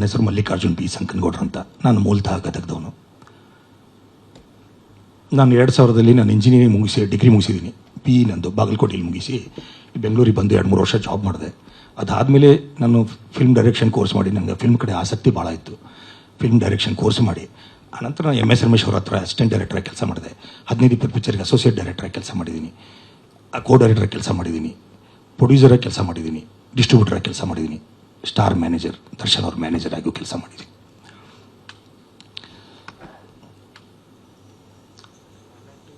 ಹೆಸರು ಮಲ್ಲಿಕಾರ್ಜುನ್ ಬಿ ಸಂಕನಗೌಡ್ರ ಅಂತ. ನಾನು ಮೂಲತಃ ಗದಗದವನು. ನಾನು 2000ರಲ್ಲಿ ನಾನು ಇಂಜಿನಿಯರಿಂಗ್ ಮುಗಿಸಿ ಡಿಗ್ರಿ ಮುಗಿಸಿದ್ದೀನಿ. PE ನಂದು ಬಾಗಲಕೋಟೆಯಲ್ಲಿ ಮುಗಿಸಿ ಬೆಂಗಳೂರಿಗೆ ಬಂದು 2-3 ವರ್ಷ ಜಾಬ್ ಮಾಡಿದೆ. ಅದಾದಮೇಲೆ ನಾನು ಫಿಲ್ಮ್ ಡೈರೆಕ್ಷನ್ ಕೋರ್ಸ್ ಮಾಡಿ, ನನಗೆ ಫಿಲ್ಮ್ ಕಡೆ ಆಸಕ್ತಿ ಭಾಳ ಇತ್ತು. ಫಿಲ್ಮ್ ಡೈರೆಕ್ಷನ್ ಕೋರ್ಸ್ ಮಾಡಿ ಆನಂತರ ನಾನು MS ರಮೇಶ್ ಅವ್ರ ಹತ್ರ ಅಸಿಸ್ಟೆಂಟ್ ಡೈರೆಕ್ಟರಾಗಿ ಕೆಲಸ ಮಾಡಿದೆ. 15-20 ಪಿಕ್ಚರ್ಗೆ ಅಸೋಸಿಯೇಟ್ ಡೈರೆಕ್ಟರಾಗಿ ಕೆಲಸ ಮಾಡಿದ್ದೀನಿ, ಕೋ ಡೈರೆಕ್ಟರಾಗಿ ಕೆಲಸ ಮಾಡಿದ್ದೀನಿ, ಪ್ರೊಡ್ಯೂಸರಾಗಿ ಕೆಲಸ ಮಾಡಿದ್ದೀನಿ, ಡಿಸ್ಟ್ರಿಬ್ಯೂಟರಾಗಿ ಕೆಲಸ ಮಾಡಿದ್ದೀನಿ, ಸ್ಟಾರ್ ಮ್ಯಾನೇಜರ್ ದರ್ಶನ್ ಅವ್ರ ಮ್ಯಾನೇಜರ್ ಆಗಿಯೂ ಕೆಲಸ ಮಾಡಿದ್ದೀನಿ.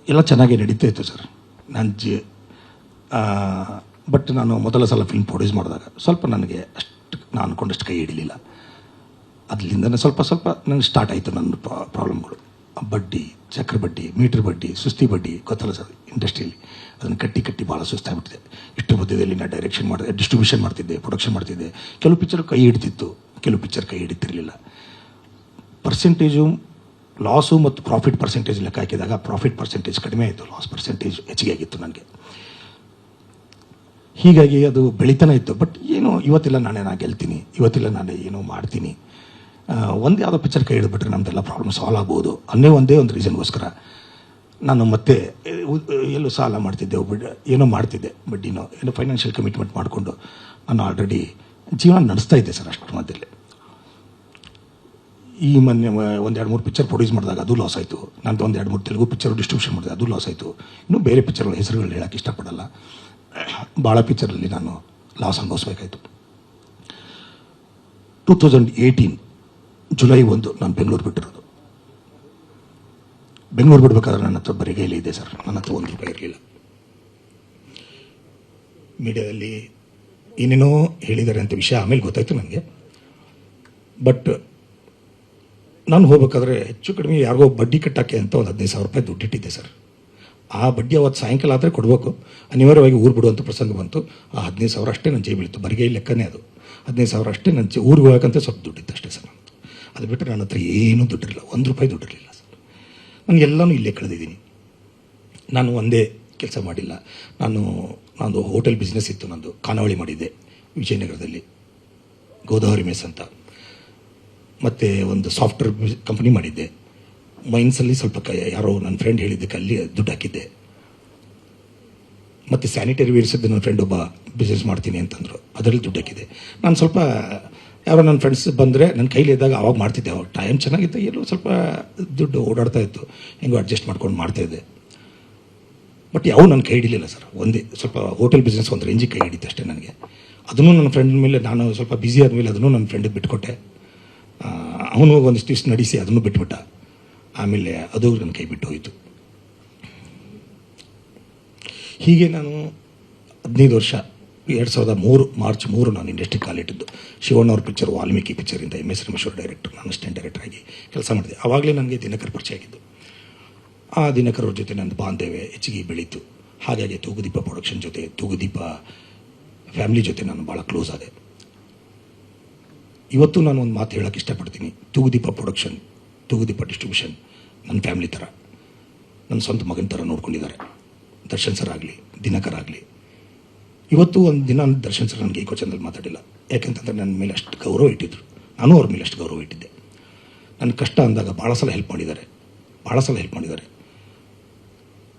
ಎಲ್ಲ ಚೆನ್ನಾಗಿ ನಡೀತಾ ಇತ್ತು ಸರ್. ಬಟ್ ನಾನು ಮೊದಲ ಸಲ ಫಿಲ್ಮ್ ಪ್ರೊಡ್ಯೂಸ್ ಮಾಡಿದಾಗ ಸ್ವಲ್ಪ ನನಗೆ ಅಷ್ಟು ನಾನು ಅಂದ್ಕೊಂಡಷ್ಟು ಕೈ ಹಿಡಿಲಿಲ್ಲ. ಅದರಿಂದ ಸ್ವಲ್ಪ ನನಗೆ ಸ್ಟಾರ್ಟ್ ಆಯಿತು ನನ್ನ ಪ್ರಾಬ್ಲಮ್ಗಳು. ಬಡ್ಡಿ, ಚಕ್ರ ಬಡ್ಡಿ, ಮೀಟ್ರ್ ಬಡ್ಡಿ, ಸುಸ್ತಿ ಬಡ್ಡಿ, ಗೊತ್ತಲ್ಲ ಸರ್ ಇಂಡಸ್ಟ್ರಿಯಲ್ಲಿ. ಅದನ್ನು ಕಟ್ಟಿ ಭಾಳ ಸುಸ್ತಾಗ್ಬಿಟ್ಟಿದೆ. ಇಷ್ಟು ಮಧ್ಯದಲ್ಲಿ ನಾನು ಡೈರೆಕ್ಷನ್ ಮಾಡಿದೆ, ಡಿಸ್ಟ್ರಿಬ್ಯೂಷನ್ ಮಾಡ್ತಿದ್ದೆ, ಪ್ರೊಡಕ್ಷನ್ ಮಾಡ್ತಿದ್ದೆ. ಕೆಲವು ಪಿಕ್ಚರ್ ಕೈ ಹಿಡಿತಿತ್ತು, ಕೆಲವು ಪಿಕ್ಚರ್ ಕೈ ಹಿಡಿತಿರಲಿಲ್ಲ. ಪರ್ಸೆಂಟೇಜು ಲಾಸು ಮತ್ತು ಪ್ರಾಫಿಟ್ ಪರ್ಸೆಂಟೇಜ್ ಲೆಕ್ಕ ಹಾಕಿದಾಗ ಪ್ರಾಫಿಟ್ ಪರ್ಸೆಂಟೇಜ್ ಕಡಿಮೆ ಆಯಿತು, ಲಾಸ್ ಪರ್ಸೆಂಟೇಜ್ ಹೆಚ್ಚಿಗೆ ಆಗಿತ್ತು ನನಗೆ. ಹೀಗಾಗಿ ಅದು ಬೆಳೀತಾನೆ ಇತ್ತು. ಬಟ್ ಏನೋ ಇವತ್ತಿಲ್ಲ ನಾನೇ ಗೆಲ್ತೀನಿ, ಇವತ್ತಿಲ್ಲ ನಾನೇ ಏನೋ ಮಾಡ್ತೀನಿ, ಒಂದು ಯಾವುದೋ ಪಿಕ್ಚರ್ ಕೈ ಹಿಡಿದ್ಬಿಟ್ರೆ ನಮ್ಮದೆಲ್ಲ ಪ್ರಾಬ್ಲಮ್ ಸಾಲ್ವ್ ಆಗ್ಬೋದು ಒಂದೇ ಒಂದು ರೀಸನ್ಗೋಸ್ಕರ ನಾನು ಮತ್ತೆ ಎಲ್ಲೋ ಸಾಲ ಮಾಡ್ತಿದ್ದೆ, ಏನೋ ಮಾಡ್ತಿದ್ದೆ, ಬಡ್ಡಿನೋ ಏನೋ ಫೈನಾನ್ಷಿಯಲ್ ಕಮಿಟ್ಮೆಂಟ್ ಮಾಡಿಕೊಂಡು ನಾನು ಆಲ್ರೆಡಿ ಜೀವನ ನಡೆಸ್ತಾ ಇದ್ದೆ ಸರ್. ಅಷ್ಟರ ಮಧ್ಯದಲ್ಲಿ ಈ ಮೊನ್ನೆ 1-2-3 ಪಿಕ್ಚರ್ ಪ್ರೊಡ್ಯೂಸ್ ಮಾಡಿದಾಗ ಅದು ಲಾಸ್ ಆಯಿತು. ನಂದು 1-2-3 ತೆಲುಗು ಪಿಕ್ಚರ್ ಡಿಸ್ಟ್ರಿಬ್ಯೂಷನ್ ಮಾಡಿದೆ, ಅದು ಲಾಸ್ ಆಯಿತು. ಇನ್ನೂ ಬೇರೆ ಪಿಕ್ಚರ್ಗಳ ಹೆಸರುಗಳು ಹೇಳೋಕ್ಕೆ ಇಷ್ಟಪಡಲ್ಲ. ಭಾಳ ಪಿಕ್ಚರಲ್ಲಿ ನಾನು ಲಾಸ್ ಅನುಭವಿಸ್ಬೇಕಾಯಿತು. 2018 ಜುಲೈ 1 ನಾನು ಬೆಂಗಳೂರು ಬಿಟ್ಟಿರೋದು. ಬೆಂಗಳೂರು ಬಿಡಬೇಕಾದ್ರೆ ನನ್ನ ಹತ್ರ ಬರಿಗೈಲಿ ಇದೆ ಸರ್, ನನ್ನ ಹತ್ರ ₹1 ಇರಲಿಲ್ಲ. ಮೀಡಿಯಾದಲ್ಲಿ ಏನೇನೋ ಹೇಳಿದ್ದಾರೆ ಅಂತ ವಿಷಯ ಆಮೇಲೆ ಗೊತ್ತಾಯಿತು ನನಗೆ. ಬಟ್ ನಾನು ಹೋಗ್ಬೇಕಾದ್ರೆ ಹೆಚ್ಚು ಕಡಿಮೆ ಯಾರಿಗೋ ಬಡ್ಡಿ ಕಟ್ಟೋಕ್ಕೆ ಅಂತ ಒಂದು ₹15,000 ದುಡ್ಡಿಟ್ಟಿದ್ದೆ ಸರ್. ಆ ಬಡ್ಡಿ ಅವತ್ತು ಸಾಯಂಕಾಲ ಆದರೆ ಕೊಡಬೇಕು, ಅನಿವಾರ್ಯವಾಗಿ ಊರು ಬಿಡುವಂಥ ಪ್ರಸಂಗ ಬಂತು. ಆ 15,000 ಅಷ್ಟೇ ನನ್ನ ಜೇಬಿಳಿತ್ತು, ಬರಿಗೈ ಲೆಕ್ಕನೇ ಅದು. 15,000 ಅಷ್ಟೇ ನನ್ನ ಊರಿಗೆ ಹೋಗೋಕ್ಕಂತ ಸ್ವಲ್ಪ ದುಡ್ಡಿತ್ತು ಅಷ್ಟೇ ಸರ್. ಅದು ಬಿಟ್ಟರೆ ನನ್ನ ಹತ್ರ ಏನೂ ದುಡ್ಡಿರಲಿಲ್ಲ, ₹1 ದುಡ್ಡಿರಲಿಲ್ಲ ಸರ್. ನಾನು ಎಲ್ಲನೂ ಇಲ್ಲೇ ಕಳೆದಿದ್ದೀನಿ. ನಾನು ಒಂದೇ ಕೆಲಸ ಮಾಡಿಲ್ಲ. ನಂದು ಹೋಟೆಲ್ ಬಿಸ್ನೆಸ್ ಇತ್ತು, ನಂದು ಖಾನಾವಳಿ ಮಾಡಿದ್ದೆ ವಿಜಯನಗರದಲ್ಲಿ, ಗೋದಾವರಿ ಮೆಸ್ ಅಂತ. ಮತ್ತು ಒಂದು ಸಾಫ್ಟ್ವೇರ್ ಕಂಪ್ನಿ ಮಾಡಿದ್ದೆ. ಮೈನ್ಸಲ್ಲಿ ಸ್ವಲ್ಪ ಯಾರೋ ನನ್ನ ಫ್ರೆಂಡ್ ಹೇಳಿದ್ದಕ್ಕೆ ಅಲ್ಲಿ ದುಡ್ಡು ಹಾಕಿದ್ದೆ. ಮತ್ತು ಸ್ಯಾನಿಟರಿ ವೇರ್ಸದ್ದು ನನ್ನ ಫ್ರೆಂಡ್ ಒಬ್ಬ ಬಿಸ್ನೆಸ್ ಮಾಡ್ತೀನಿ ಅಂತಂದರು, ಅದರಲ್ಲಿ ದುಡ್ಡು ಹಾಕಿದ್ದೆ. ನಾನು ಸ್ವಲ್ಪ ಯಾರೋ ನನ್ನ ಫ್ರೆಂಡ್ಸ್ ಬಂದರೆ ನನ್ನ ಕೈಲಿ ಇದ್ದಾಗ ಆವಾಗ ಮಾಡ್ತಿದ್ದೆ. ಅವಾಗ ಟೈಮ್ ಚೆನ್ನಾಗಿತ್ತು, ಎಲ್ಲೋ ಸ್ವಲ್ಪ ದುಡ್ಡು ಓಡಾಡ್ತಾ ಇತ್ತು, ಹೆಂಗೋ ಅಡ್ಜಸ್ಟ್ ಮಾಡ್ಕೊಂಡು ಮಾಡ್ತಾಯಿದ್ದೆ. ಬಟ್ ಯಾವ ನನ್ನ ಕೈ ಹಿಡಿಲಿಲ್ಲ ಸರ್. ಒಂದೇ ಸ್ವಲ್ಪ ಹೋಟೆಲ್ ಬಿಸ್ನೆಸ್ ಒಂದು ರೇಂಜಿಗೆ ಕೈ ಹಿಡಿತು ಅಷ್ಟೇ ನನಗೆ. ಅದನ್ನು ನನ್ನ ಫ್ರೆಂಡ್ ಮೇಲೆ ನಾನು ಸ್ವಲ್ಪ ಬ್ಯುಸಿ ಆದಮೇಲೆ ಅದನ್ನು ನನ್ನ ಫ್ರೆಂಡಿಗೆ ಬಿಟ್ಕೊಟ್ಟೆ. ಅವನು ಒಂದಿಷ್ಟು ದಿವಸ ನಡೆಸಿ ಅದನ್ನು ಬಿಟ್ಬಿಟ್ಟ. ಆಮೇಲೆ ಅದು ನನ್ನ ಕೈ ಬಿಟ್ಟು ಹೋಯಿತು. ಹೀಗೆ ನಾನು 15 ವರ್ಷ 2003 ಮಾರ್ಚ್ 3 ನಾನು ಇಂಡಸ್ಟ್ರಿ ಕಾಲಿಟ್ಟಿದ್ದು. ಶಿವಣ್ಣ ಅವ್ರ ಪಿಕ್ಚರ್ ವಾಲ್ಮೀಕಿ ಪಿಕ್ಚರಿಂದ MS ರಮೇಶ್ ಅವ್ರ ಡೈರೆಕ್ಟರ್, ನಾನು ಅಸಿಸ್ಟೆಂಟ್ ಡೈರೆಕ್ಟರಾಗಿ ಕೆಲಸ ಮಾಡಿದೆ. ಆವಾಗಲೇ ನನಗೆ ದಿನಕರ್ ಪರಿಚಯ ಆಗಿದ್ದು. ಆ ದಿನಕರ್ ಅವ್ರ ಜೊತೆ ನನ್ನ ಬಾಂಧವ್ಯ ಹೆಚ್ಚಿಗೆ ಬೆಳೀತು. ಹಾಗಾಗಿ ತೂಗುದೀಪ ಪ್ರೊಡಕ್ಷನ್ ಜೊತೆ, ತೂಗುದೀಪ ಫ್ಯಾಮಿಲಿ ಜೊತೆ ನಾನು ಭಾಳ ಕ್ಲೋಸ್ ಆದೆ. ಇವತ್ತು ನಾನು ಒಂದು ಮಾತು ಹೇಳೋಕ್ಕೆ ಇಷ್ಟಪಡ್ತೀನಿ. ತೂಗುದೀಪ ಪ್ರೊಡಕ್ಷನ್, ತೂಗುದೀಪ ಡಿಸ್ಟ್ರಿಬ್ಯೂಷನ್ ನನ್ನ ಫ್ಯಾಮಿಲಿ ಥರ, ನನ್ನ ಸ್ವಂತ ಮಗನ ಥರ ನೋಡ್ಕೊಂಡಿದ್ದಾರೆ. ದರ್ಶನ್ ಸರ್ ಆಗಲಿ, ದಿನಕರ್ ಆಗಲಿ. ಇವತ್ತು ಒಂದು ದಿನ ದರ್ಶನ್ ಸರ್ ನನಗೆ ಏಕವಚನದಲ್ಲಿ ಮಾತಾಡಿಲ್ಲ. ಯಾಕೆಂತಂದರೆ ನನ್ನ ಮೇಲೆ ಅಷ್ಟು ಗೌರವ ಇಟ್ಟಿದ್ರು, ನಾನು ಅವ್ರ ಮೇಲೆ ಅಷ್ಟು ಗೌರವ ಇಟ್ಟಿದ್ದೆ. ನನ್ನ ಕಷ್ಟ ಅಂದಾಗ ಭಾಳ ಸಲ ಹೆಲ್ಪ್ ಮಾಡಿದ್ದಾರೆ.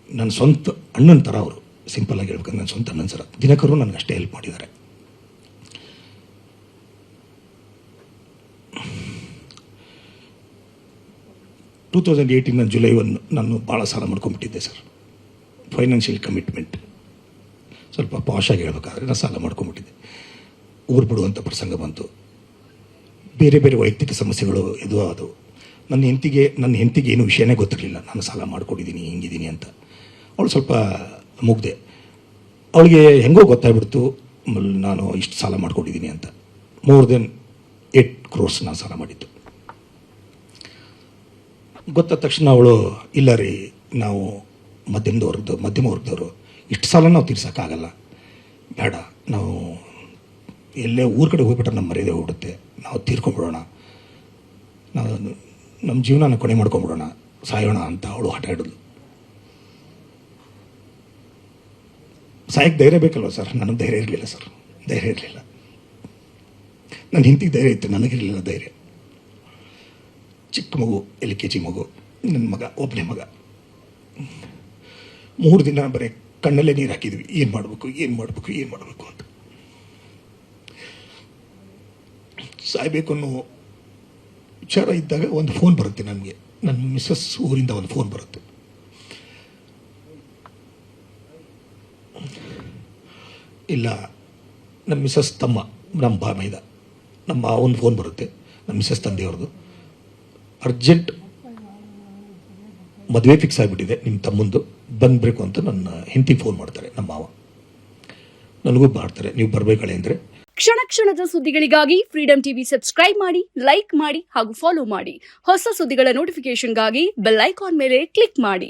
ನನ್ನ ಸ್ವಂತ ಅಣ್ಣನ ಥರ ಅವರು, ಸಿಂಪಲ್ಲಾಗಿ ಹೇಳ್ಬೇಕಂದ್ರೆ ನನ್ನ ಸ್ವಂತ ಅಣ್ಣನ ಸರ. ದಿನಕರು ನನಗೆ ಅಷ್ಟೇ ಹೆಲ್ಪ್ ಮಾಡಿದ್ದಾರೆ. ನಾನು ಜುಲೈ 1 ನಾನು ಭಾಳ ಸಾಲ ಮಾಡ್ಕೊಂಡ್ಬಿಟ್ಟಿದ್ದೆ ಸರ್. ಫೈನಾನ್ಷಿಯಲ್ ಕಮಿಟ್ಮೆಂಟ್, ಸ್ವಲ್ಪ ಪಾಶಾಗಿ ಹೇಳ್ಬೇಕಾದ್ರೆ ನಾನು ಸಾಲ ಮಾಡ್ಕೊಂಡ್ಬಿಟ್ಟಿದ್ದೆ. ಊರು ಬಿಡುವಂಥ ಪ್ರಸಂಗ ಬಂತು. ಬೇರೆ ವೈಯಕ್ತಿಕ ಸಮಸ್ಯೆಗಳು ಅದು. ನನ್ನ ಹೆಂಡತಿಗೆ ಏನೂ ವಿಷಯನೇ ಗೊತ್ತಿರಲಿಲ್ಲ, ನಾನು ಸಾಲ ಮಾಡ್ಕೊಂಡಿದ್ದೀನಿ ಹಿಂಗಿದ್ದೀನಿ ಅಂತ. ಅವಳು ಸ್ವಲ್ಪ ಮುಗ್ದೆ. ಅವಳಿಗೆ ಹೆಂಗೋ ಗೊತ್ತಾಗ್ಬಿಡ್ತು ನಾನು ಇಷ್ಟು ಸಾಲ ಮಾಡ್ಕೊಂಡಿದ್ದೀನಿ ಅಂತ. more than 8 crores ನಾನು ಸಾಲ ಮಾಡಿದ್ದು. ಗೊತ್ತಾದ ತಕ್ಷಣ ಅವಳು, ಇಲ್ಲ ರೀ, ನಾವು ಮಧ್ಯಮ ವರ್ಗದವರು, ಇಷ್ಟು ಸಾಲ ನಾವು ತೀರ್ಸೋಕ್ಕಾಗಲ್ಲ, ಬೇಡ, ನಾವು ಎಲ್ಲೇ ಊರ ಕಡೆ ಹೋಗ್ಬಿಟ್ರೆ ನಮ್ಮ ಮರ್ಯಾದೆ ಹೋಗ್ಬಿಡುತ್ತೆ, ನಾವು ತೀರ್ಕೊಂಬಿಡೋಣ, ನಾವು ನಮ್ಮ ಜೀವನನ ಕೊನೆ ಮಾಡ್ಕೊಂಬಿಡೋಣ, ಸಾಯೋಣ ಅಂತ ಅವಳು ಹಠ ಹಿಡಿದ್ಲು. ಸಾಯಕ್ಕೆ ಧೈರ್ಯ ಬೇಕಲ್ವ ಸರ್? ನನಗೆ ಧೈರ್ಯ ಇರಲಿಲ್ಲ ಸರ್, ಧೈರ್ಯ ಇರಲಿಲ್ಲ. ನನ್ನ ಹೆಂಡತಿಗೆ ಧೈರ್ಯ ಇತ್ತು, ನನಗಿರಲಿಲ್ಲ ಧೈರ್ಯ. ಚಿಕ್ಕ ಮಗು LKG ಮಗು, ನನ್ನ ಮಗ ಒಬ್ಬನೇ ಮಗ. 3 ದಿನ ಬರೀ ಕಣ್ಣಲ್ಲೇ ನೀರು ಹಾಕಿದ್ವಿ, ಏನು ಮಾಡಬೇಕು ಅಂತ. ಸಾಯಬೇಕು ಅನ್ನೋ ವಿಚಾರ ಇದ್ದಾಗ ಒಂದು ಫೋನ್ ಬರುತ್ತೆ ನನಗೆ, ನನ್ನ ಮಿಸ್ಸಸ್ ಊರಿಂದ ಒಂದು ಫೋನ್ ಬರುತ್ತೆ. ಇಲ್ಲ ನಮ್ಮ ಮಿಸ್ಸಸ್ ತಮ್ಮ, ನಮ್ಮ ಬಾಮೈದ, ನಮ್ಮ ಒಂದು ಫೋನ್ ಬರುತ್ತೆ, ನಮ್ಮ ಮಿಸ್ಸಸ್ ತಂದೆಯವ್ರದ್ದು. ಅರ್ಜೆಂಟ್ ಮದುವೆ ಫಿಕ್ಸ್ ಆಗಿಬಿಟ್ಟಿದೆ ನಿಮ್ಮ ತಮ್ಮಂದು, ಬಂದ್ಬೇಕು ಅಂತ ನನ್ನ ಹೆಂಡತಿಗೆ ಫೋನ್ ಮಾಡ್ತಾರೆ ನಮ್ಮ ಮಾವ. ನನಗೂ ಮಾಡ್ತಾರೆ, ನೀವು ಬರಬೇಕಳೆ ಅಂದರೆ. ಕ್ಷಣ ಕ್ಷಣದ ಸುದ್ದಿಗಳಿಗಾಗಿ ಫ್ರೀಡಂ ಟಿವಿ ಸಬ್ಸ್ಕ್ರೈಬ್ ಮಾಡಿ, ಲೈಕ್ ಮಾಡಿ ಹಾಗೂ ಫಾಲೋ ಮಾಡಿ. ಹೊಸ ಸುದ್ದಿಗಳ ನೋಟಿಫಿಕೇಶನ್ಗಾಗಿ ಬೆಲ್ ಐಕಾನ್ ಮೇಲೆ ಕ್ಲಿಕ್ ಮಾಡಿ.